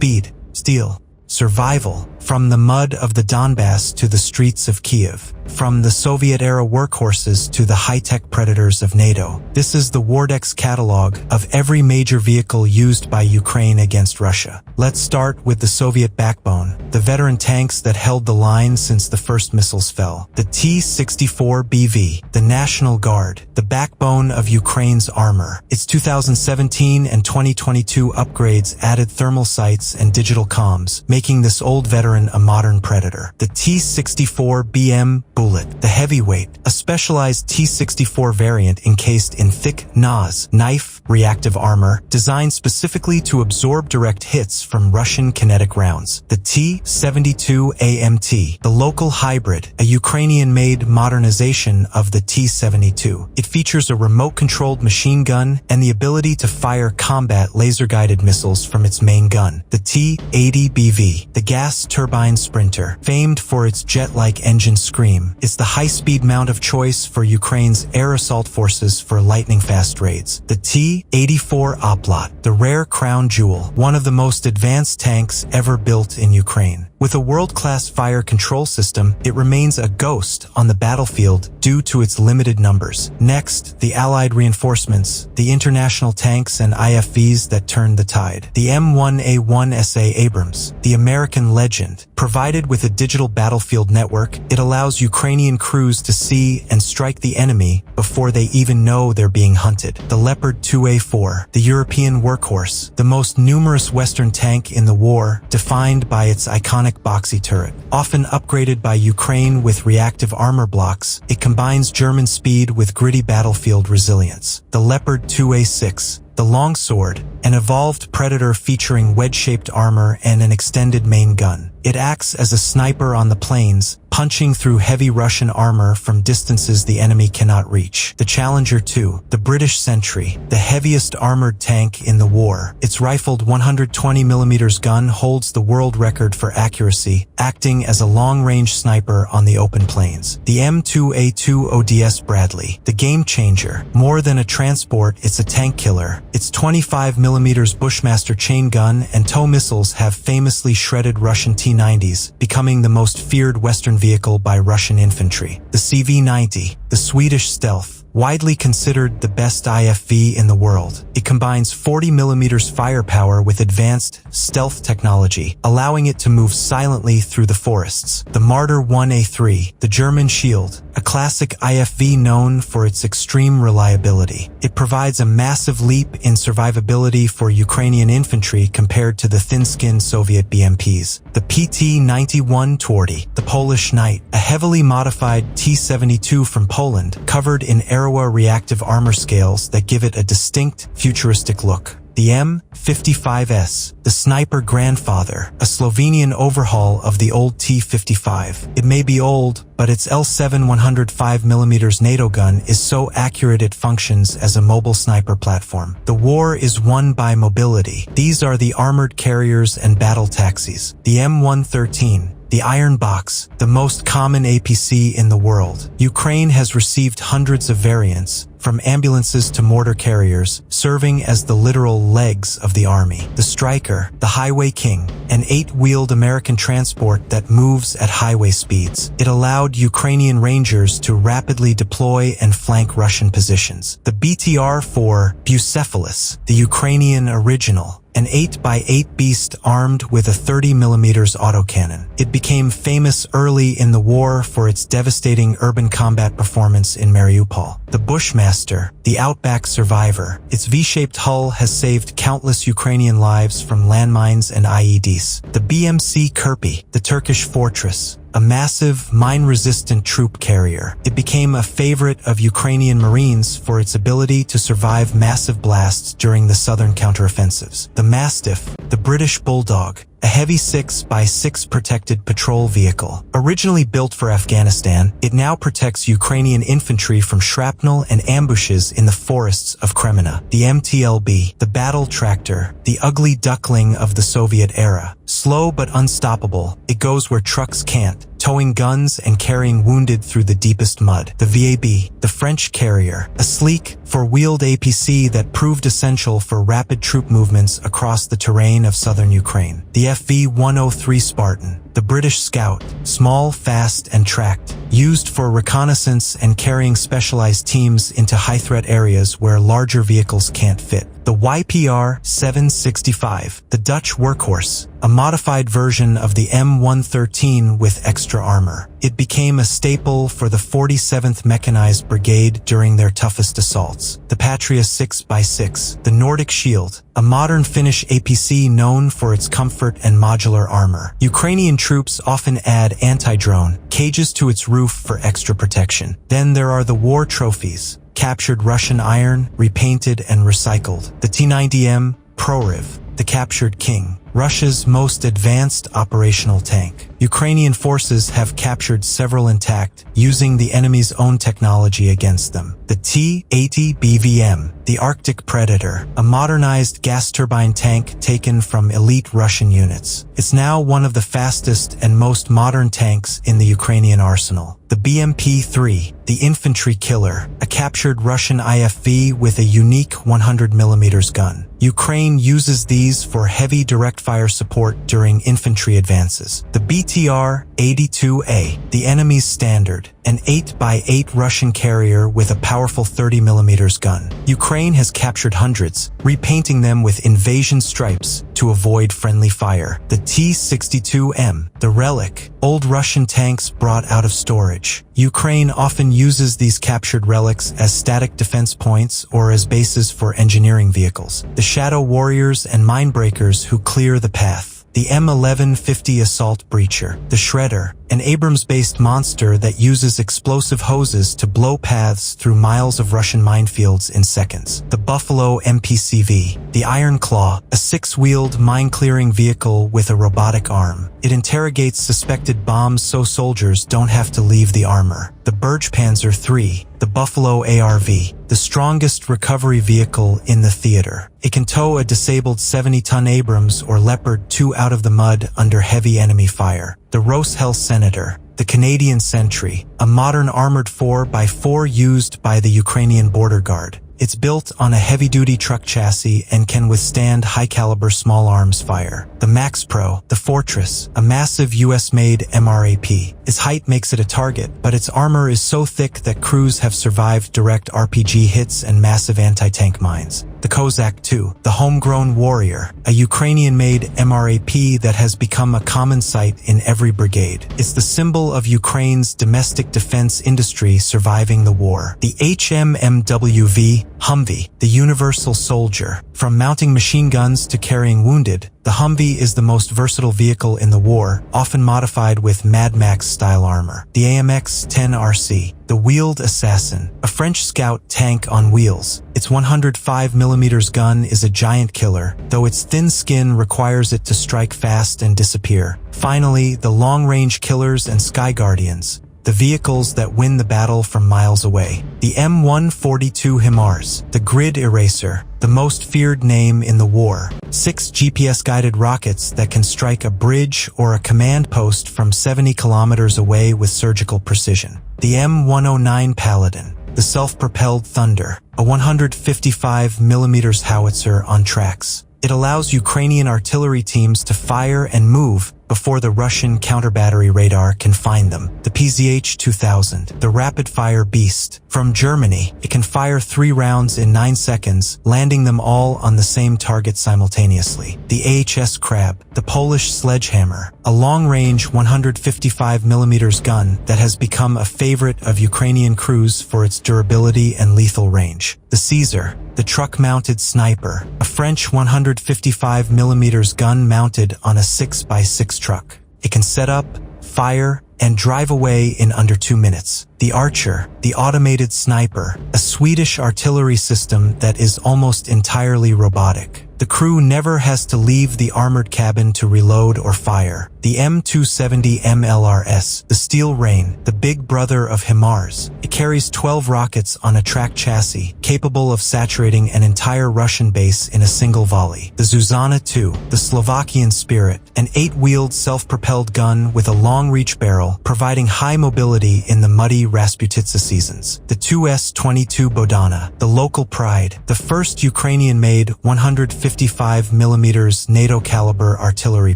Speed, steel, survival, from the mud of the Donbass to the streets of Kiev, from the Soviet-era workhorses to the high-tech predators of NATO. This is the Wardex catalog of every major vehicle used by Ukraine against Russia. Let's start with the Soviet backbone, the veteran tanks that held the line since the first missiles fell. The T-64BV, the National Guard, the backbone of Ukraine's armor. Its 2017 and 2022 upgrades added thermal sights and digital comms, making this old veteran a modern predator. The T-64BM Bullet, the heavyweight, a specialized T-64 variant encased in thick NAS, knife, reactive armor, designed specifically to absorb direct hits from Russian kinetic rounds. The T-72AMT, the local hybrid, a Ukrainian-made modernization of the T-72. It features a remote-controlled machine gun and the ability to fire combat laser-guided missiles from its main gun. The T-80BV, the gas turbine sprinter, famed for its jet-like engine scream, is the high-speed mount of choice for Ukraine's air assault forces for lightning-fast raids. The T-84 Oplot, the rare crown jewel, one of the most advanced tanks ever built in Ukraine. With a world-class fire control system, it remains a ghost on the battlefield due to its limited numbers. Next, the Allied reinforcements, the international tanks and IFVs that turned the tide. The M1A1SA Abrams, the American legend. Provided with a digital battlefield network, it allows Ukrainian crews to see and strike the enemy before they even know they're being hunted. The Leopard 2A4, the European workhorse, the most numerous Western tank in the war, defined by its iconic boxy turret. Often upgraded by Ukraine with reactive armor blocks, it combines German speed with gritty battlefield resilience. The Leopard 2A6, the longsword, an evolved predator featuring wedge-shaped armor and an extended main gun. It acts as a sniper on the plains, punching through heavy Russian armor from distances the enemy cannot reach. The Challenger 2, the British Sentry, the heaviest armored tank in the war. Its rifled 120mm gun holds the world record for accuracy, acting as a long-range sniper on the open plains. The M2A2 ODS Bradley, the game changer. More than a transport, it's a tank killer. Its 25mm Bushmaster chain gun and tow missiles have famously shredded Russian T-90s, becoming the most feared Western vehicle by Russian infantry. The CV-90, the Swedish stealth, widely considered the best IFV in the world. It combines 40mm firepower with advanced stealth technology, allowing it to move silently through the forests. The Marder 1A3, the German Shield, a classic IFV known for its extreme reliability. It provides a massive leap in survivability for Ukrainian infantry compared to the thin-skinned Soviet BMPs. The PT-91 Twardy, the Polish Knight, a heavily modified T-72 from Poland, covered in Arawa reactive armor scales that give it a distinct, futuristic look. The M55S, the Sniper Grandfather, a Slovenian overhaul of the old T55. It may be old, but its L7 105mm NATO gun is so accurate it functions as a mobile sniper platform. The war is won by mobility. These are the armored carriers and battle taxis. The M113, the Iron Box, the most common APC in the world. Ukraine has received hundreds of variants, from ambulances to mortar carriers, serving as the literal legs of the army. The Stryker, the Highway King, an 8-wheeled American transport that moves at highway speeds. It allowed Ukrainian Rangers to rapidly deploy and flank Russian positions. The BTR-4 Bucephalus, the Ukrainian original, an 8x8 beast armed with a 30mm autocannon. It became famous early in the war for its devastating urban combat performance in Mariupol. The Bushmaster, the Outback survivor. Its V-shaped hull has saved countless Ukrainian lives from landmines and IEDs. The BMC Kirpi, the Turkish fortress, a massive, mine-resistant troop carrier. It became a favorite of Ukrainian Marines for its ability to survive massive blasts during the southern counteroffensives. The Mastiff, the British Bulldog, a heavy 6x6 protected patrol vehicle. Originally built for Afghanistan, it now protects Ukrainian infantry from shrapnel and ambushes in the forests of Kremina. The MTLB, the battle tractor, the ugly duckling of the Soviet era. Slow but unstoppable, it goes where trucks can't, towing guns and carrying wounded through the deepest mud. The VAB, the French carrier, a sleek, four-wheeled APC that proved essential for rapid troop movements across the terrain of southern Ukraine. The FV-103 Spartan, the British Scout, small, fast, and tracked, used for reconnaissance and carrying specialized teams into high-threat areas where larger vehicles can't fit. The YPR-765, the Dutch workhorse, a modified version of the M113 with extra armor. It became a staple for the 47th Mechanized Brigade during their toughest assaults. The Patria 6x6, the Nordic Shield, a modern Finnish APC known for its comfort and modular armor. Ukrainian troops often add anti-drone cages to its roof for extra protection. Then there are the war trophies, captured Russian iron, repainted and recycled. The T-90M Prorив, the captured King, Russia's most advanced operational tank. Ukrainian forces have captured several intact, using the enemy's own technology against them. The T-80 BVM, the Arctic Predator, a modernized gas turbine tank taken from elite Russian units. It's now one of the fastest and most modern tanks in the Ukrainian arsenal. The BMP-3, the Infantry Killer, a captured Russian IFV with a unique 100mm gun. Ukraine uses these for heavy direct-fire support during infantry advances. The BTR-82A, the enemy's standard, an 8x8 Russian carrier with a powerful 30mm gun. Ukraine has captured hundreds, repainting them with invasion stripes to avoid friendly fire. The T-62M, the Relic, old Russian tanks brought out of storage. Ukraine often uses these captured relics as static defense points or as bases for engineering vehicles. The Shadow Warriors and Minebreakers who clear the path. The M1150 Assault Breacher, the Shredder, an Abrams-based monster that uses explosive hoses to blow paths through miles of Russian minefields in seconds. The Buffalo MPCV, the Iron Claw, a six-wheeled mine-clearing vehicle with a robotic arm. It interrogates suspected bombs so soldiers don't have to leave the armor. The Bergpanzer III, the Buffalo ARV, the strongest recovery vehicle in the theater. It can tow a disabled 70-ton Abrams or Leopard 2 out of the mud under heavy enemy fire. The Roshel Senator, the Canadian Sentry, a modern armored 4x4 used by the Ukrainian Border Guard. It's built on a heavy-duty truck chassis and can withstand high-caliber small arms fire. The Max Pro, the Fortress, a massive US-made MRAP. Its height makes it a target, but its armor is so thick that crews have survived direct RPG hits and massive anti-tank mines. The Kozak II, the Homegrown Warrior, a Ukrainian-made MRAP that has become a common sight in every brigade. It's the symbol of Ukraine's domestic defense industry surviving the war. The HMMWV Humvee, the Universal Soldier. From mounting machine guns to carrying wounded, the Humvee is the most versatile vehicle in the war, often modified with Mad Max-style armor. The AMX-10RC, the Wheeled Assassin, a French scout tank on wheels. Its 105mm gun is a giant killer, though its thin skin requires it to strike fast and disappear. Finally, the long-range killers and Sky Guardians, the vehicles that win the battle from miles away. The M142 HIMARS, the Grid Eraser, the most feared name in the war. 6 GPS-guided rockets that can strike a bridge or a command post from 70 kilometers away with surgical precision. The M109 Paladin, the self-propelled Thunder, a 155mm howitzer on tracks. It allows Ukrainian artillery teams to fire and move before the Russian counter-battery radar can find them. The PZH-2000, the rapid-fire beast. From Germany, it can fire 3 rounds in 9 seconds, landing them all on the same target simultaneously. The AHS Crab, the Polish Sledgehammer, a long-range 155mm gun that has become a favorite of Ukrainian crews for its durability and lethal range. The Caesar, the truck-mounted sniper, a French 155mm gun mounted on a 6x6 truck. It can set up, fire, and drive away in under 2 minutes. The Archer, the automated sniper, a Swedish artillery system that is almost entirely robotic. The crew never has to leave the armored cabin to reload or fire. The M270 MLRS, the Steel Rain, the big brother of HIMARS. It carries 12 rockets on a track chassis, capable of saturating an entire Russian base in a single volley. The Zuzana II, the Slovakian Spirit, an 8-wheeled self-propelled gun with a long-reach barrel, providing high mobility in the muddy Rasputitsa seasons. The 2S-22 Bodana, the local pride, the first Ukrainian-made 155mm NATO-caliber artillery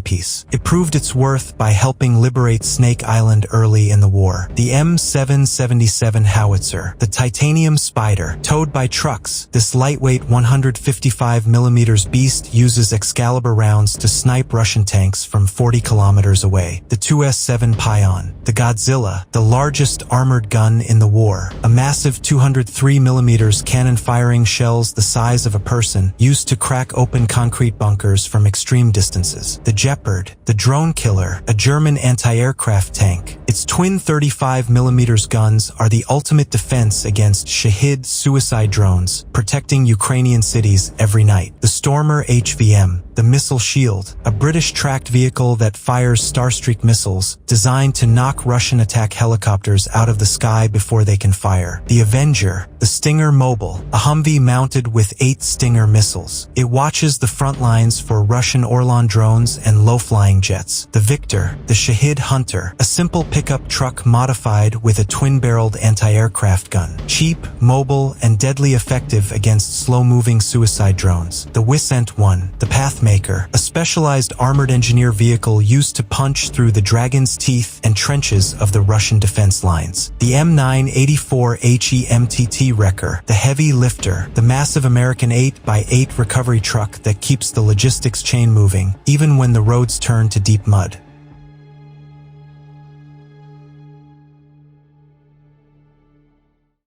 piece. It proved its worth by helping liberate Snake Island early in the war. The M777 howitzer, the titanium Spider, towed by trucks. This lightweight 155mm beast uses Excalibur rounds to snipe Russian tanks from 40 kilometers away. The 2S7 Pion, the Godzilla, the largest armored gun in the war. A massive 203mm cannon firing shells the size of a person, used to crack open concrete bunkers from extreme distances. The Leopard, the drone killer, a German anti-aircraft tank. Its twin 35mm guns are the ultimate defense against Shahid suicide drones, protecting Ukrainian cities every night. The Stormer HVM, the missile shield, a British tracked vehicle that fires Starstreak missiles, designed to knock Russian attack helicopters out of the sky before they can fire. The Avenger, the Stinger Mobile, a Humvee mounted with 8 Stinger missiles. It watches the front lines for Russian Orlan drones and low-flying jets. The Victor, the Shahid Hunter, a simple pickup truck modified with a twin-barreled anti-aircraft gun. Cheap, mobile, and deadly effective against slow-moving suicide drones. The Wisent 1, the Pathmaker, a specialized armored engineer vehicle used to punch through the dragon's teeth and trenches of the Russian defense lines. The M984 HEMTT Wrecker, the heavy lifter, the massive American 8x8 recovery truck that keeps the logistics chain moving, even when the roads turn to deep mud.